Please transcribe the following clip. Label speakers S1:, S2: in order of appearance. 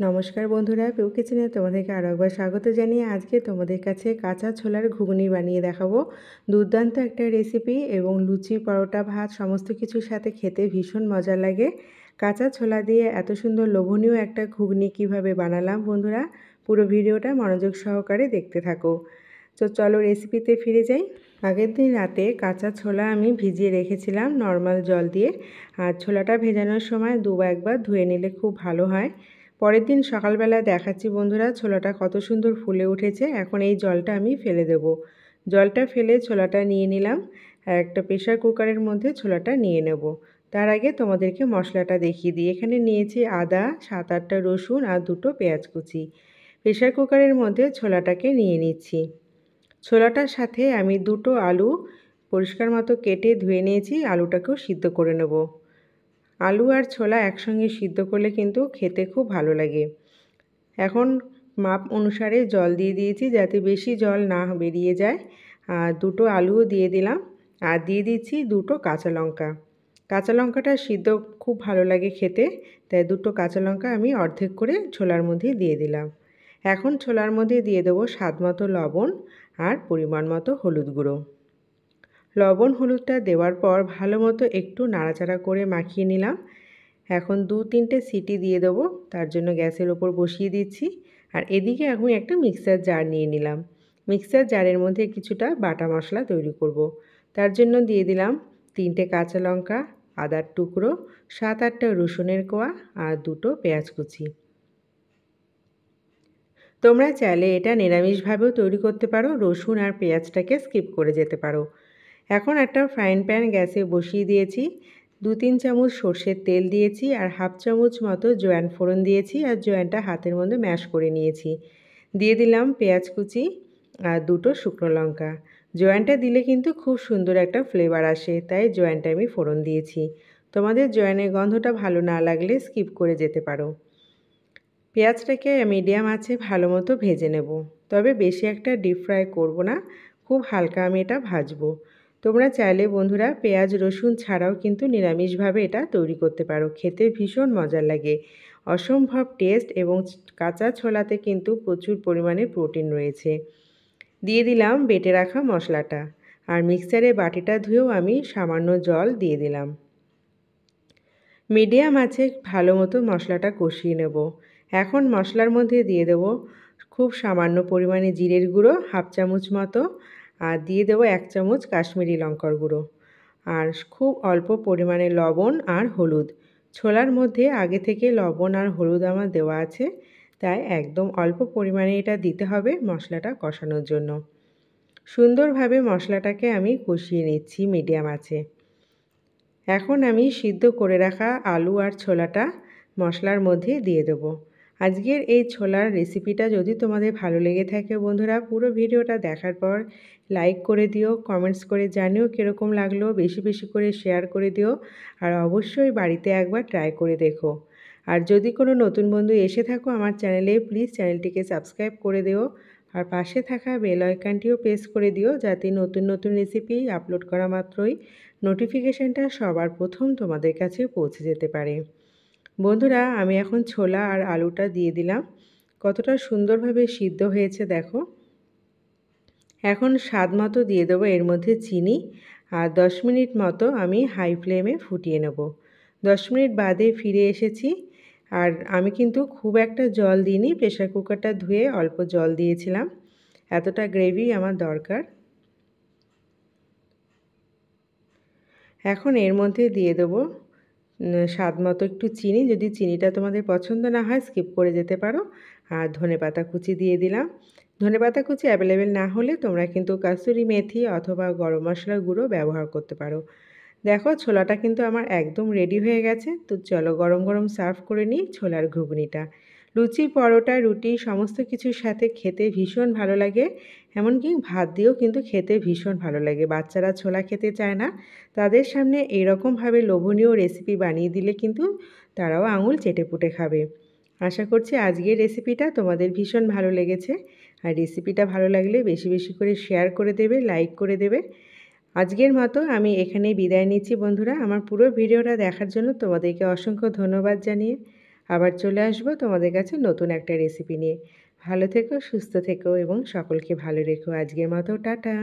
S1: নমস্কার বন্ধুরা, পিউ কিচেনে তোমাদেরকে আরও একবার স্বাগত জানিয়ে আজকে তোমাদের কাছে কাঁচা ছোলার ঘুগনি বানিয়ে দেখাবো। দুর্দান্ত একটা রেসিপি এবং লুচি, পরোটা, ভাত সমস্ত কিছুর সাথে খেতে ভীষণ মজা লাগে। কাঁচা ছোলা দিয়ে এত সুন্দর লোভনীয় একটা ঘুগনি কিভাবে বানালাম বন্ধুরা, পুরো ভিডিওটা মনোযোগ সহকারে দেখতে থাকো। তো চলো রেসিপিতে ফিরে যাই। আগের দিন রাতে কাঁচা ছোলা আমি ভিজিয়ে রেখেছিলাম নর্মাল জল দিয়ে, আর ছোলাটা ভেজানোর সময় একবার ধুয়ে নিলে খুব ভালো হয়। পরের দিন সকালবেলা দেখাচ্ছি বন্ধুরা ছোলাটা কত সুন্দর ফুলে উঠেছে। এখন এই জলটা আমি ফেলে দেব। জলটা ফেলে ছোলাটা নিয়ে নিলাম, আর একটা প্রেশার কুকারের মধ্যে ছোলাটা নিয়ে নেব। তার আগে তোমাদেরকে মশলাটা দেখিয়ে দিই। এখানে নিয়েছি আদা, 7-8টা রসুন আর 2টো পেঁয়াজ কুচি। প্রেশার কুকারের মধ্যে ছোলাটাকে নিয়ে নিচ্ছি। ছোলাটার সাথে আমি 2টো আলু পরিষ্কার মতো কেটে ধুয়ে নিয়েছি, আলুটাকেও সিদ্ধ করে নেব। আলু আর ছোলা একসঙ্গে সিদ্ধ করলে কিন্তু খেতে খুব ভালো লাগে। এখন মাপ অনুসারে জল দিয়ে দিয়েছি যাতে বেশি জল না বেরিয়ে যায়। আর 2টো আলুও দিয়ে দিলাম, আর দিয়ে দিচ্ছি 2টো কাঁচা লঙ্কা। কাঁচা লঙ্কাটা সিদ্ধ খুব ভালো লাগে খেতে, তাই 2টো কাঁচা লঙ্কা আমি অর্ধেক করে ছোলার মধ্যে দিয়ে দিলাম। এখন ছোলার মধ্যে দিয়ে দেবো স্বাদ মতো লবণ আর পরিমাণ মতো হলুদ গুঁড়ো। লবণ হলুদটা দেওয়ার পর ভালো মতো একটু নাড়াচাড়া করে মাখিয়ে নিলাম। এখন 2-3টে সিটি দিয়ে দেবো, তার জন্য গ্যাসের ওপর বসিয়ে দিচ্ছি। আর এদিকে আমি একটা মিক্সার জার নিয়ে নিলাম। মিক্সার জারের মধ্যে কিছুটা বাটা মশলা তৈরি করব। তার জন্য দিয়ে দিলাম 3টে কাঁচা লঙ্কা, আদার টুকরো, 7-8টা রসুনের কোয়া আর 2টো পেঁয়াজ কুচি। তোমরা চাইলে এটা নিরামিষভাবেও তৈরি করতে পারো, রসুন আর পেঁয়াজটাকে স্কিপ করে যেতে পারো। এখন একটা ফ্রাইং প্যান গ্যাসে বসিয়ে দিয়েছি। 2-3 চামচ সর্ষের তেল দিয়েছি, আর হাফ চামচ মতো জোয়ান ফোড়ন দিয়েছি, আর জোয়ানটা হাতের মধ্যে ম্যাশ করে নিয়েছি। দিয়ে দিলাম পেঁয়াজ কুচি আর 2টো শুকনো লঙ্কা। জোয়ানটা দিলে কিন্তু খুব সুন্দর একটা ফ্লেভার আসে, তাই জোয়ানটা আমি ফোড়ন দিয়েছি। তোমাদের জোয়ানের গন্ধটা ভালো না লাগলে স্কিপ করে যেতে পারো। পেঁয়াজটাকে মিডিয়াম আঁচে ভালো মতো ভেজে নেব, তবে বেশি একটা ডিপ ফ্রাই করব না, খুব হালকা আমি এটা ভাজবো। তোমরা চাইলে বন্ধুরা পেঁয়াজ রসুন ছাড়াও কিন্তু নিরামিষভাবে এটা তৈরি করতে পারো, খেতে ভীষণ মজার লাগে, অসম্ভব টেস্ট, এবং কাঁচা ছোলাতে কিন্তু প্রচুর পরিমাণে প্রোটিন রয়েছে। দিয়ে দিলাম বেটে রাখা মশলাটা, আর মিক্সারে বাটিটা ধুয়েও আমি সামান্য জল দিয়ে দিলাম। মিডিয়াম আঁচে ভালো মতো মশলাটা কষিয়ে নেব। এখন মশলার মধ্যে দিয়ে দেব খুব সামান্য পরিমাণে জিরের গুঁড়ো, হাফ চামচ মতো, আর দিয়ে দেবো 1 চামচ কাশ্মীরি লঙ্কার গুঁড়ো, আর খুব অল্প পরিমাণে লবণ আর হলুদ। ছোলার মধ্যে আগে থেকে লবণ আর হলুদ আমার দেওয়া আছে, তাই একদম অল্প পরিমাণে এটা দিতে হবে মশলাটা কষানোর জন্য। সুন্দরভাবে মশলাটাকে আমি কষিয়ে নিচ্ছি মিডিয়াম আঁচে। এখন আমি সিদ্ধ করে রাখা আলু আর ছোলাটা মশলার মধ্যে দিয়ে দেবো। আজকের এই ছোলার রেসিপিটা যদি তোমাদের ভালো লেগে থাকে বন্ধুরা, পুরো ভিডিওটা দেখার পর লাইক করে দিও, কমেন্টস করে জানিও কীরকম লাগলো, বেশি বেশি করে শেয়ার করে দিও, আর অবশ্যই বাড়িতে একবার ট্রাই করে দেখো। আর যদি কোনো নতুন বন্ধু এসে থাকো আমার চ্যানেলে, প্লিজ চ্যানেলটিকে সাবস্ক্রাইব করে দিও, আর পাশে থাকা বেল আইকনটিও প্রেস করে দিও, যাতে নতুন নতুন রেসিপি আপলোড করা মাত্রই নোটিফিকেশানটা সবার প্রথম তোমাদের কাছে পৌঁছে যেতে পারে। বন্ধুরা আমি এখন ছোলা আর আলুটা দিয়ে দিলাম, কতটা সুন্দরভাবে সিদ্ধ হয়েছে দেখো। এখন স্বাদ মতো দিয়ে দেবো এর মধ্যে চিনি, আর 10 মিনিট মতো আমি হাই ফ্লেমে ফুটিয়ে নেব। 10 মিনিট বাদে ফিরে এসেছি, আর আমি কিন্তু খুব একটা জল দিইনি, প্রেশার কুকারটা ধুয়ে অল্প জল দিয়েছিলাম, এতটা গ্রেভি আমার দরকার। এখন এর মধ্যে দিয়ে দেবো স্বাদ মতো একটু চিনি, যদি চিনিটা তোমাদের পছন্দ না হয় স্কিপ করে যেতে পারো। আর ধনেপাতা কুচি দিয়ে দিলাম। ধনেপাতা কুচি অ্যাভেলেবেল না হলে তোমরা কিন্তু কাসুরি মেথি অথবা গরম মশলার গুঁড়ো ব্যবহার করতে পারো। দেখো ছোলাটা কিন্তু আমার একদম রেডি হয়ে গেছে। তো চলো গরম গরম সার্ভ করে নিই ছোলার ঘুগনিটা। লুচি, পরোটা, রুটি সমস্ত কিছুর সাথে খেতে ভীষণ ভালো লাগে, এমনকি ভাত দিয়েও কিন্তু খেতে ভীষণ ভালো লাগে। বাচ্চারা ছোলা খেতে চায় না, তাদের সামনে এইরকমভাবে লোভনীয় রেসিপি বানিয়ে দিলে কিন্তু তারাও আঙুল চেটেপুটে খাবে। আশা করছি আজকের রেসিপিটা তোমাদের ভীষণ ভালো লেগেছে, আর রেসিপিটা ভালো লাগলে বেশি বেশি করে শেয়ার করে দেবে, লাইক করে দেবে। আজকের মতো আমি এখানেই বিদায় নিচ্ছি বন্ধুরা। আমার পুরো ভিডিওটা দেখার জন্য তোমাদেরকে অসংখ্য ধন্যবাদ জানিয়ে আবার চলে আসবো তোমাদের কাছে নতুন একটা রেসিপি নিয়ে। ভালো থেকো, সুস্থ থেকো এবং সকলকে ভালো রেখো। আজকের মতো টাটা।